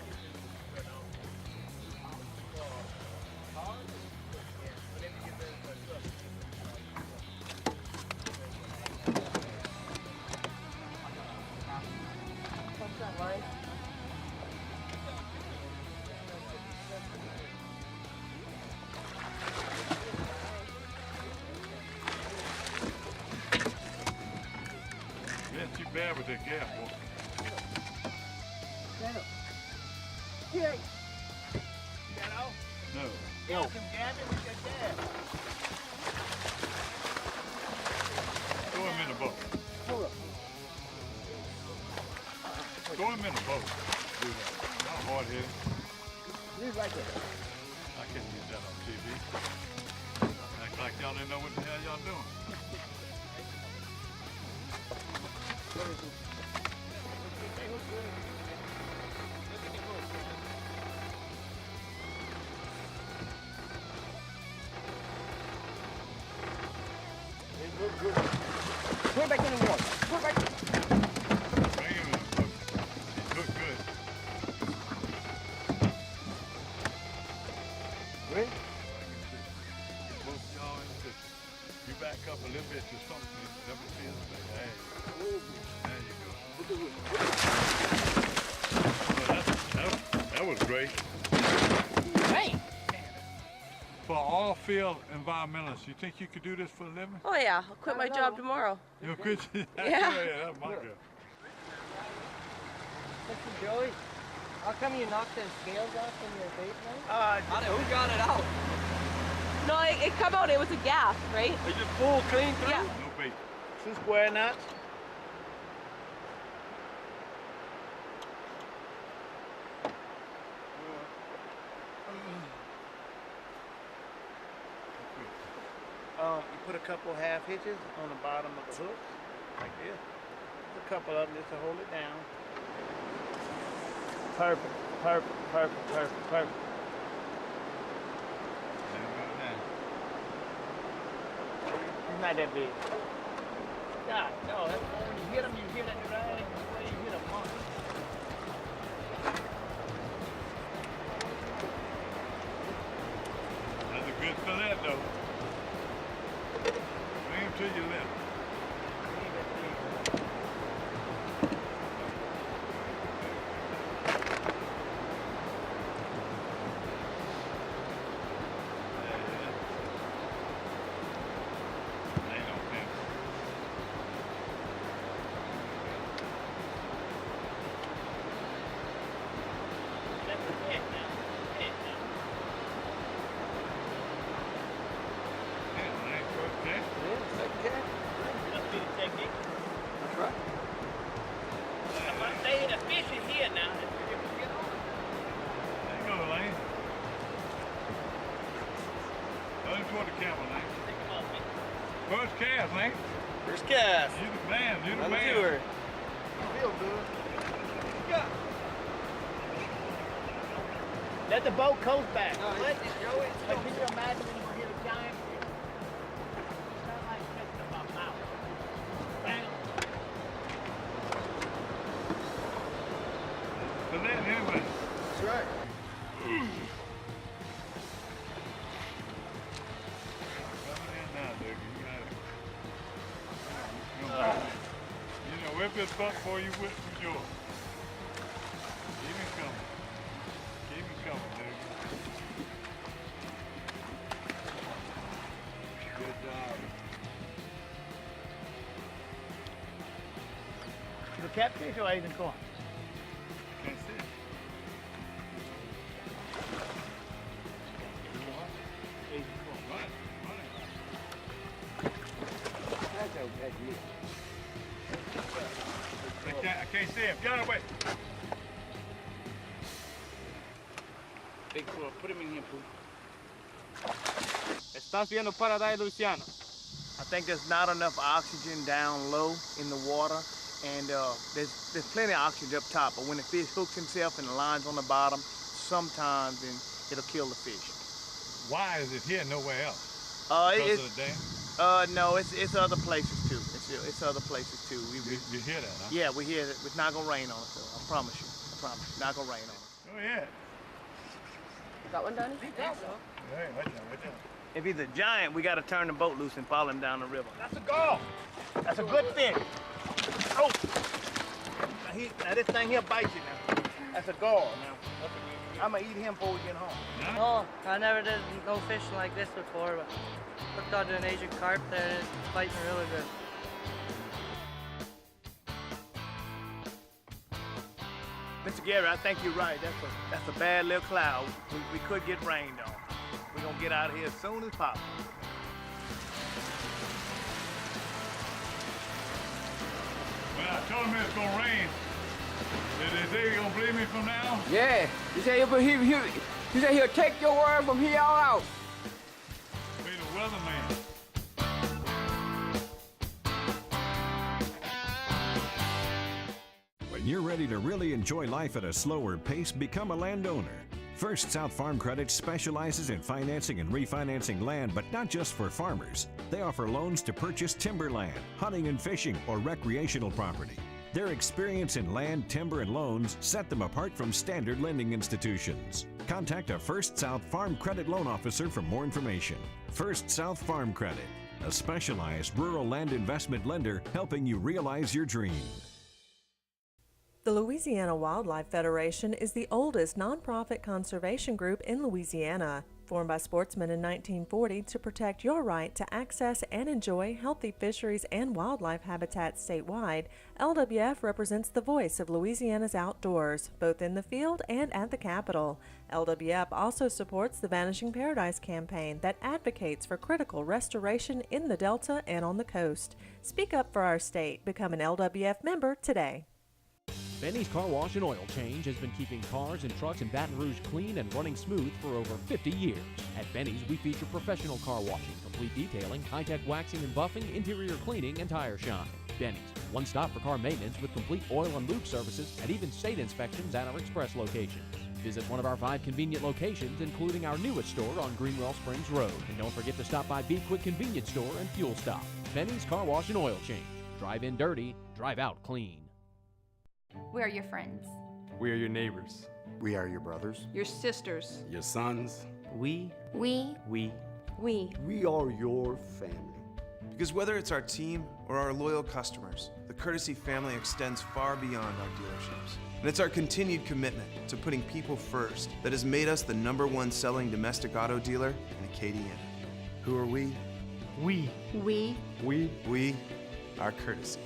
Yeah, too bad with that gas, boy. Yeah. No. Yo. Some gabbing with your dad. Throw him in the boat. Throw him in the boat. Do that. Not hard headed. He's right there. I can't get that on TV. Act like y'all didn't know what the hell y'all doing. Put it back in the water. Put it back in. Bring him in the boat. He looked good. Ready? Both y'all in the picture. You back up a little bit to something. Let me see his face. Hey. There you go. Oh, that was great. Man. For all field environmentalists, you think you could do this for a living? Oh yeah, I'll quit my job tomorrow. You'll quit? Yeah. That's my girl. Listen, Joey, how come you knocked them scales off in your bait knife? Who got it out? No, it come out, it was a gas, right? Is it full clean through? Yeah. No bait. 2 square nuts. You put a couple half hitches on the bottom of the hook, like this. A couple of them just to hold it down. Perfect, perfect, perfect, perfect, perfect. It's not that big. God, no, that's when you hit them, you hit it right. When you hit a monk. That's a good fillet, though. Bring him to your left. First cast, Lane. First cast. You the man, you the Run man. to her. Feel good. Go. Let the boat coast back. No, let it, Joey. Can you imagine when you hit a giant fish? It's not like messing up my mouth. Bang. So let him in. That's right. You know, whip this buck before you whip from yours. Keep him coming. Keep him coming, dude. Good job. The catfish or Asian corn? Can't see it. Asian corn. Run it. That's me. I can't see him. Get away. Big four. Put him in here, Pooh. That's Estás viendo Paradise, Louisiana. I think there's not enough oxygen down low in the water, and there's plenty of oxygen up top, but when the fish hooks himself and the line's on the bottom, sometimes then it'll kill the fish. Why is it here, nowhere else? Because of the dam? No, it's other places too. It's other places too. You hear that, huh? Yeah, we hear it. It's not gonna rain on us though. I promise you. I promise you. Not gonna rain on us. Go ahead. Got one, Donnie? Yeah. Hey, watch out. If he's a giant, we gotta turn the boat loose and follow him down the river. That's a gull. That's a good fish. Oh! Now this thing here bites you now. That's a gull now. I'm gonna eat him before we get home. Oh, I never did no fishing like this before, but looked out an Asian carp there and it's biting really good. Mr. Gary, I think you're right. That's a bad little cloud. We could get rained on. We're gonna get out of here as soon as possible. Well, I told him it was gonna rain. Did they say you're gonna believe me from now? Yeah. He said he'll take your word from here on out. Be the weatherman. When you're ready to really enjoy life at a slower pace, become a landowner. First South Farm Credit specializes in financing and refinancing land, but not just for farmers. They offer loans to purchase timberland, hunting and fishing, or recreational property. Their experience in land, timber, and loans set them apart from standard lending institutions. Contact a First South Farm Credit loan officer for more information. First South Farm Credit, a specialized rural land investment lender helping you realize your dream. The Louisiana Wildlife Federation is the oldest nonprofit conservation group in Louisiana. Formed by sportsmen in 1940 to protect your right to access and enjoy healthy fisheries and wildlife habitats statewide, LWF represents the voice of Louisiana's outdoors, both in the field and at the Capitol. LWF also supports the Vanishing Paradise campaign that advocates for critical restoration in the Delta and on the coast. Speak up for our state. Become an LWF member today. Benny's Car Wash and Oil Change has been keeping cars and trucks in Baton Rouge clean and running smooth for over 50 years. At Benny's, we feature professional car washing, complete detailing, high-tech waxing and buffing, interior cleaning, and tire shine. Benny's, one stop for car maintenance with complete oil and lube services and even state inspections at our express locations. Visit one of our 5 convenient locations, including our newest store on Greenwell Springs Road. And don't forget to stop by Be Quick Convenience Store and Fuel Stop. Benny's Car Wash and Oil Change. Drive in dirty, drive out clean. We are your friends. We are your neighbors. We are your brothers. Your sisters. Your sons. We are your family. Because whether it's our team or our loyal customers, the Courtesy family extends far beyond our dealerships. And it's our continued commitment to putting people first that has made us the #1 selling domestic auto dealer in Acadiana. Who are we? We are Courtesy.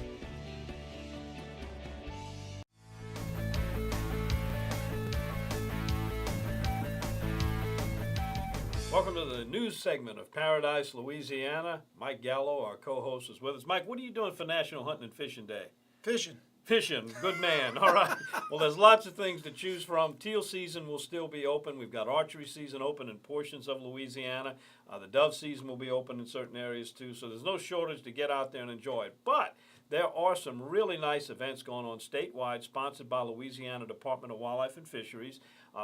Welcome to the news segment of Paradise, Louisiana. Mike Gallo, our co-host, is with us. Mike, what are you doing for National Hunting and Fishing Day? Fishing. Fishing, good man. All right. Well, there's lots of things to choose from. Teal season will still be open. We've got archery season open in portions of Louisiana. The dove season will be open in certain areas too. So there's no shortage to get out there and enjoy it. But there are some really nice events going on statewide, sponsored by Louisiana Department of Wildlife and Fisheries.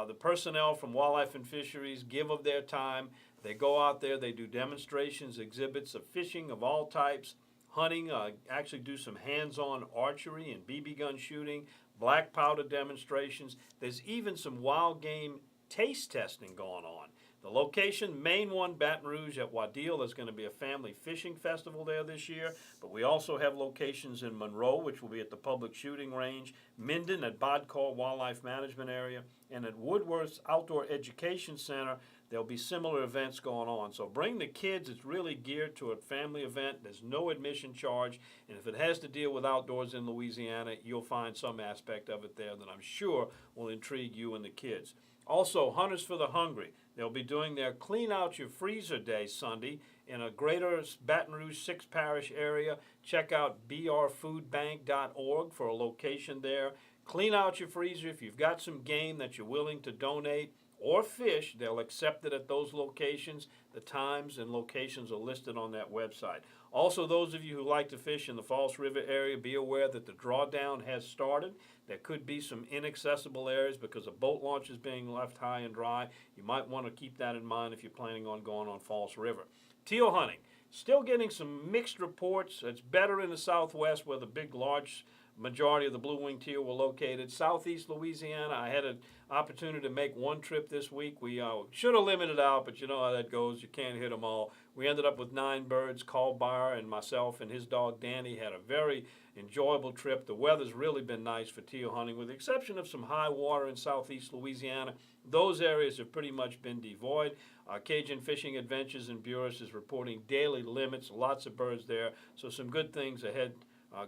The personnel from Wildlife and Fisheries give of their time. They go out there, they do demonstrations, exhibits of fishing of all types, hunting, actually do some hands-on archery and BB gun shooting, black powder demonstrations. There's even some wild game taste testing going on. The location, main one, Baton Rouge at Avoyelles. There's going to be a family fishing festival there this year. But we also have locations in Monroe, which will be at the public shooting range, Minden at Bodcaw Wildlife Management Area, and at Woodworth's Outdoor Education Center. There'll be similar events going on. So bring the kids. It's really geared to a family event. There's no admission charge. And if it has to deal with outdoors in Louisiana, you'll find some aspect of it there that I'm sure will intrigue you and the kids. Also, Hunters for the Hungry. They'll be doing their Clean Out Your Freezer Day Sunday in a greater Baton Rouge 6 parish area. Check out brfoodbank.org for a location there. Clean out your freezer. If you've got some game that you're willing to donate or fish, they'll accept it at those locations. The times and locations are listed on that website. Also, those of you who like to fish in the False River area, be aware that the drawdown has started. There could be some inaccessible areas because a boat launch is being left high and dry. You might want to keep that in mind if you're planning on going on False River. Teal hunting, still getting some mixed reports. It's better in the southwest where the big, large majority of the blue-winged teal were located. Southeast Louisiana, I had an opportunity to make one trip this week. We should have limited out, but you know how that goes. You can't hit them all. We ended up with 9 birds. Carl Byer and myself and his dog Danny had a very enjoyable trip. The weather's really been nice for teal hunting, with the exception of some high water in southeast Louisiana. Those areas have pretty much been devoid. Cajun Fishing Adventures in Buras is reporting daily limits, lots of birds there, so some good things ahead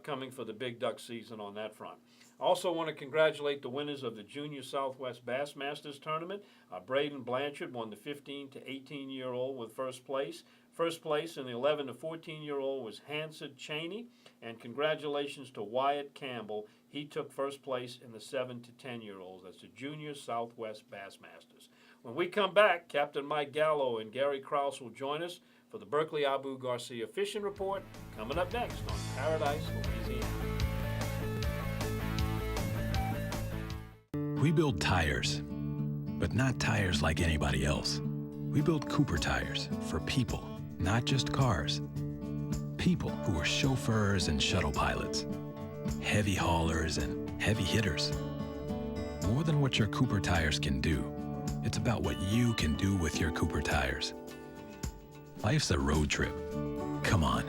coming for the big duck season on that front. I also want to congratulate the winners of the Junior Southwest Bass Masters Tournament. Breton Blanchard won the 15 to 18-year-old with first place. First place in the 11 to 14-year-old was Hansard Cheney. And congratulations to Wyatt Campbell. He took first place in the 7 to 10-year-olds. That's the Junior Southwest Bass Masters. When we come back, Captain Mike Gallo and Gary Krause will join us for the Berkeley Abu Garcia Fishing Report, coming up next on Paradise, Louisiana. We build tires, but not tires like anybody else. We build Cooper tires for people, not just cars. People who are chauffeurs and shuttle pilots, heavy haulers and heavy hitters. More than what your Cooper tires can do, it's about what you can do with your Cooper tires. Life's a road trip. Come on,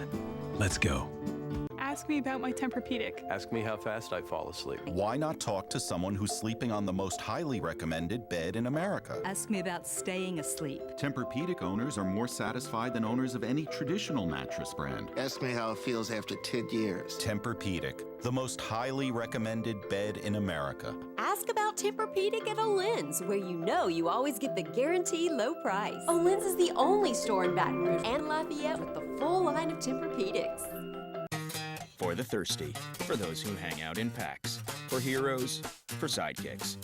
let's go. Ask me about my Tempur-Pedic. Ask me how fast I fall asleep. Why not talk to someone who's sleeping on the most highly recommended bed in America? Ask me about staying asleep. Tempur-Pedic owners are more satisfied than owners of any traditional mattress brand. Ask me how it feels after 10 years. Tempur-Pedic, the most highly recommended bed in America. Ask about Tempur-Pedic at O'Lynn's, where you know you always get the guaranteed low price. O'Lynn's is the only store in Baton Rouge and Lafayette with the full line of Tempur-Pedics. For the thirsty, for those who hang out in packs, for heroes, for sidekicks,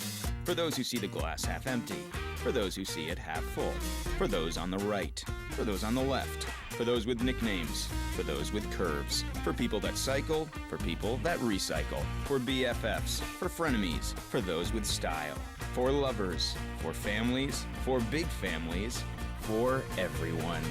for those who see the glass half empty, for those who see it half full, for those on the right, for those on the left, for those with nicknames, for those with curves, for people that cycle, for people that recycle, for BFFs, for frenemies, for those with style, for lovers, for families, for big families, for everyone.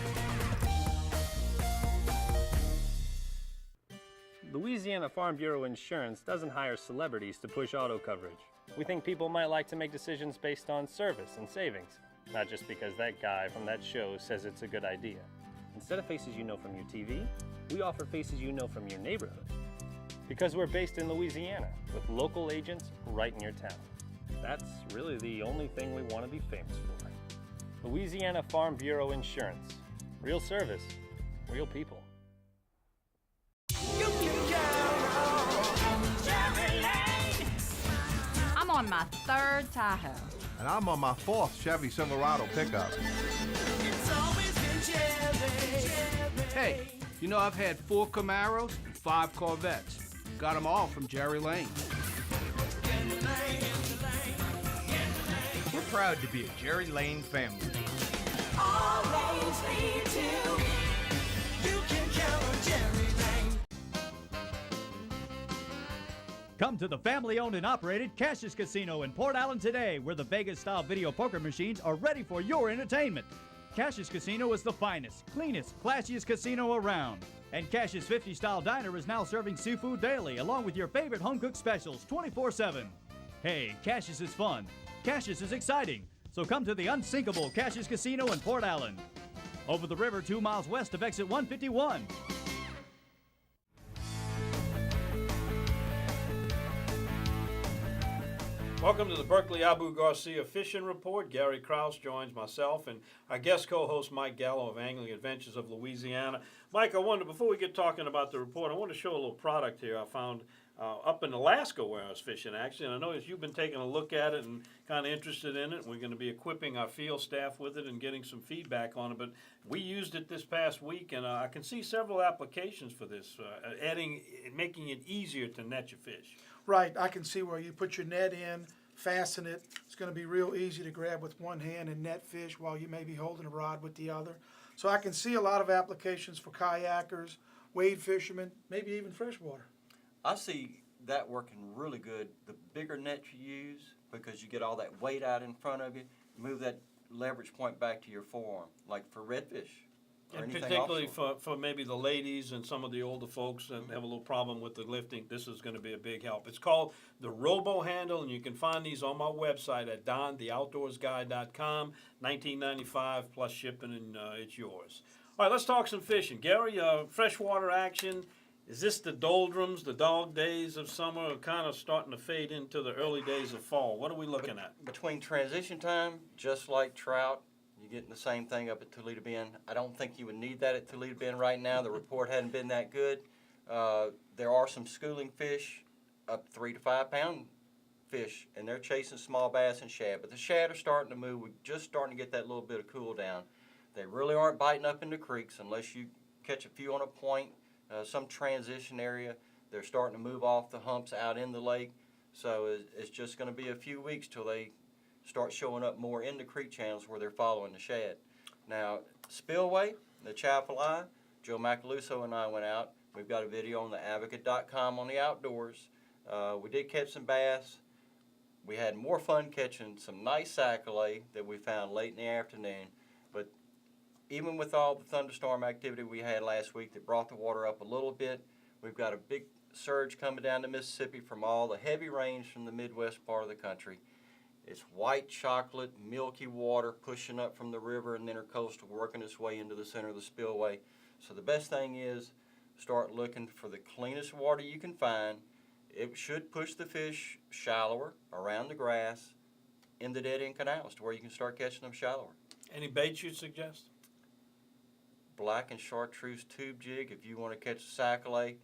Louisiana Farm Bureau Insurance doesn't hire celebrities to push auto coverage. We think people might like to make decisions based on service and savings, not just because that guy from that show says it's a good idea. Instead of faces you know from your TV, we offer faces you know from your neighborhood. Because we're based in Louisiana, with local agents right in your town. That's really the only thing we want to be famous for. Louisiana Farm Bureau Insurance. Real service, real people. I'm on my 3rd Tahoe. And I'm on my 4th Chevy Silverado pickup. Hey, you know I've had 4 Camaros and 5 Corvettes. Got them all from Jerry Lane. We're proud to be a Jerry Lane family. All lanes lead to, you can count on Jerry Lane. Come to the family-owned and operated Cassius Casino in Port Allen today, where the Vegas-style video poker machines are ready for your entertainment. Cassius Casino is the finest, cleanest, classiest casino around. And Cassius 50-style diner is now serving seafood daily, along with your favorite home-cooked specials 24/7. Hey, Cassius is fun. Cassius is exciting. So come to the unsinkable Cassius Casino in Port Allen. Over the river 2 miles west of exit 151. Welcome to the Berkeley Abu Garcia Fishing Report. Gary Krause joins myself and our guest co-host Mike Gallo of Angling Adventures of Louisiana. Mike, I wonder, before we get talking about the report, I want to show a little product here I found up in Alaska where I was fishing, actually. And I know you've been taking a look at it and kind of interested in it. We're going to be equipping our field staff with it and getting some feedback on it. But we used it this past week, and I can see several applications for this, making it easier to net your fish. Right, I can see where you put your net in, fasten it. It's going to be real easy to grab with one hand and net fish while you may be holding a rod with the other. So I can see a lot of applications for kayakers, wade fishermen, maybe even freshwater. I see that working really good. The bigger net you use, because you get all that weight out in front of you, move that leverage point back to your forearm, like for redfish. Or And anything particularly offshore. for maybe the ladies and some of the older folks that have a little problem with the lifting, this is going to be a big help. It's called the Robo Handle, and you can find these on my website at dontheoutdoorsguy.com. $19.95 plus shipping, and it's yours. All right, let's talk some fishing. Gary, freshwater action. Is this the doldrums, the dog days of summer are kind of starting to fade into the early days of fall? What are we looking at? Between transition time, just like trout, you're getting the same thing up at Toledo Bend. I don't think you would need that at Toledo Bend right now. The report hadn't been that good. There are some schooling fish, up 3 to 5 pound fish, and they're chasing small bass and shad. But the shad are starting to move. We're just starting to get that little bit of cool down. They really aren't biting up in the creeks unless you catch a few on a point, some transition area. They're starting to move off the humps out in the lake. So it's just going to be a few weeks till they start showing up more in the creek channels where they're following the shad. Now, spillway, the Chapel Eye, Joe Macaluso and I went out. We've got a video on the advocate.com on the outdoors. We did catch some bass. We had more fun catching some nice sac-a-lait that we found late in the afternoon. But even with all the thunderstorm activity we had last week that brought the water up a little bit, we've got a big surge coming down the Mississippi from all the heavy rains from the Midwest part of the country. It's white chocolate, milky water pushing up from the river and intercoastal, working its way into the center of the spillway. So the best thing is start looking for the cleanest water you can find. It should push the fish shallower around the grass in the dead-end canals to where you can start catching them shallower. Any baits you'd suggest? Black and chartreuse tube jig if you want to catch a sac-a-lait.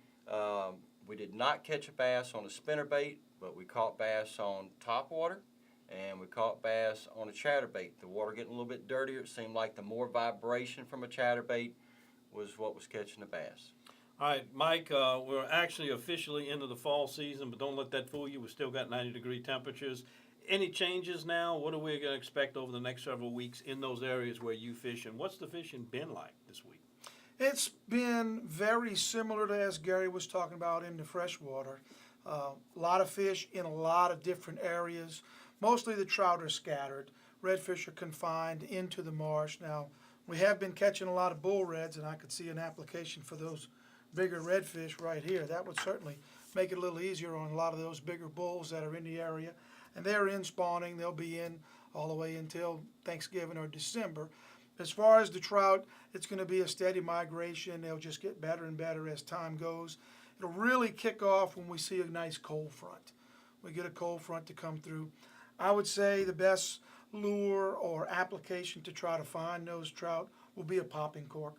We did not catch a bass on a spinnerbait, but we caught bass on topwater, and we caught bass on a chatterbait. The water getting a little bit dirtier. It seemed like the more vibration from a chatterbait was what was catching the bass. All right, Mike, we're actually officially into the fall season, but don't let that fool you. We've still got 90-degree temperatures. Any changes now? What are we going to expect over the next several weeks in those areas where you fish, and what's the fishing been like this week? It's been very similar to as Gary was talking about in the freshwater. A lot of fish in a lot of different areas. Mostly the trout are scattered. Redfish are confined into the marsh. Now, we have been catching a lot of bull reds, and I could see an application for those bigger redfish right here. That would certainly make it a little easier on a lot of those bigger bulls that are in the area. And they're in spawning. They'll be in all the way until Thanksgiving or December. As far as the trout, it's going to be a steady migration. They'll just get better and better as time goes. It'll really kick off when we see a nice cold front. We get a cold front to come through. I would say the best lure or application to try to find those trout will be a popping cork.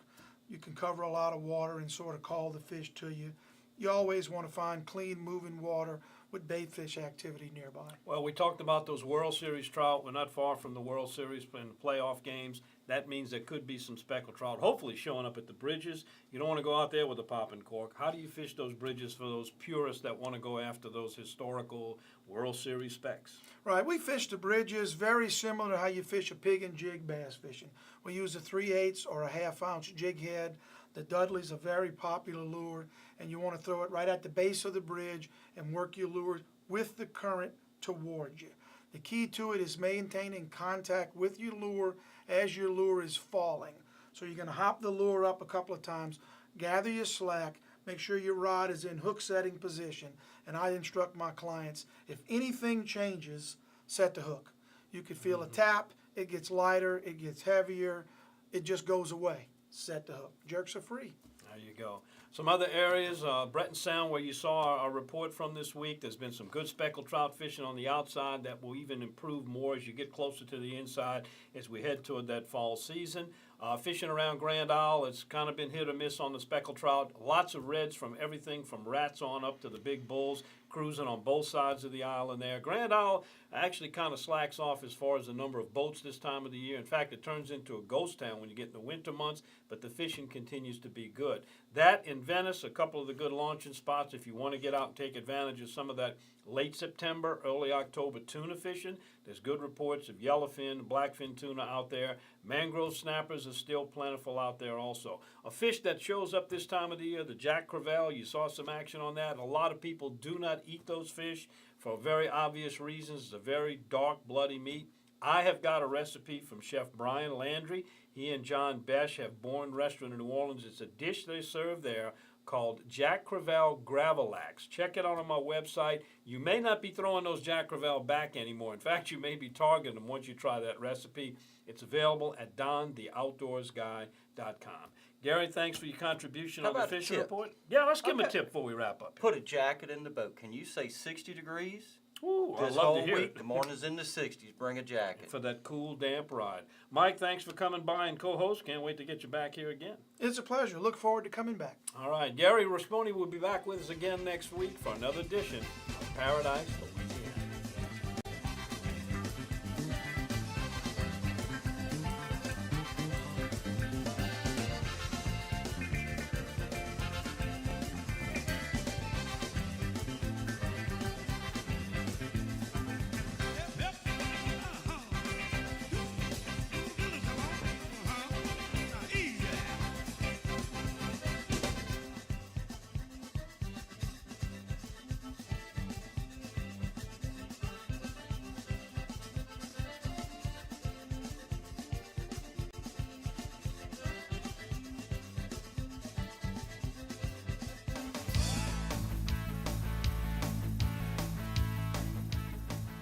You can cover a lot of water and sort of call the fish to you. You always want to find clean, moving water with bait fish activity nearby. Well, we talked about those World Series trout. We're not far from the World Series in the playoff games. That means there could be some speckled trout, hopefully showing up at the bridges. You don't want to go out there with a popping cork. How do you fish those bridges for those purists that want to go after those historical World Series specks? Right, we fish the bridges very similar to how you fish a pig and jig bass fishing. We use a 3/8 or a 1/2 ounce jig head. The Dudley's a very popular lure, and you want to throw it right at the base of the bridge and work your lure with the current towards you. The key to it is maintaining contact with your lure as your lure is falling. So you're going to hop the lure up a couple of times, gather your slack, make sure your rod is in hook setting position, and I instruct my clients, if anything changes, set the hook. You could feel a tap, it gets lighter, it gets heavier, it just goes away. Set the hook. Jerks are free. There you go. Some other areas, Breton Sound, where you saw a report from this week. There's been some good speckled trout fishing on the outside that will even improve more as you get closer to the inside as we head toward that fall season. Fishing around Grand Isle, it's kind of been hit or miss on the speckled trout. Lots of reds from everything from rats on up to the big bulls. cruising on both sides of the island there. Grand Isle actually kind of slacks off as far as the number of boats this time of the year. In fact, it turns into a ghost town when you get in the winter months, but the fishing continues to be good. That in Venice, a couple of the good launching spots if you want to get out and take advantage of some of that late September, early October tuna fishing. There's good reports of yellowfin, blackfin tuna out there. Mangrove snappers are still plentiful out there also. A fish that shows up this time of the year, the Jack Crevalle, you saw some action on that. A lot of people do not eat those fish for very obvious reasons. It's a very dark, bloody meat. I have got a recipe from Chef Brian Landry. He and John Besh have Bourne Restaurant in New Orleans. It's a dish they serve there called Jack Crevalle Gravlax. Check it out on my website. You may not be throwing those Jack Crevalle back anymore. In fact, you may be targeting them once you try that recipe. It's available at dontheoutdoorsguy.com. Gary, thanks for your contribution How on the about a fishing tip? report. Yeah, let's give him a Okay. tip before we wrap up. Put a jacket in the boat. Can you say 60 degrees? Ooh, I'd This love whole to hear week, it. the morning's in the 60s. Bring a jacket. For that cool, damp ride. Mike, thanks for coming by and co-host. Can't wait to get you back here again. It's a pleasure. Look forward to coming back. All right, Gary Rasponi will be back with us again next week for another edition of Paradise, Louisiana.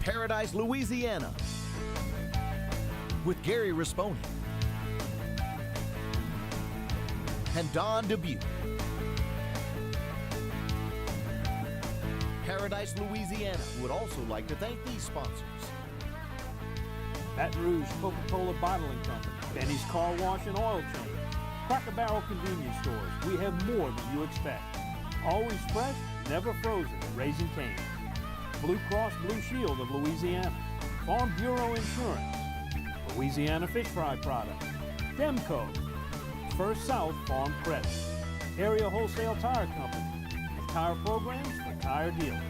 Paradise, Louisiana, with Gary Rasponi and Don Dubuque. Paradise, Louisiana would also like to thank these sponsors. Baton Rouge Coca-Cola Bottling Company, Benny's Car Wash and Oil Change, Cracker Barrel Convenience Stores. We have more than you expect. Always fresh, never frozen, Raising Cane. Blue Cross Blue Shield of Louisiana, Farm Bureau Insurance, Louisiana Fish Fry Products, Demco, First South Farm Credit, Area Wholesale Tire Company, with tire programs for tire dealers.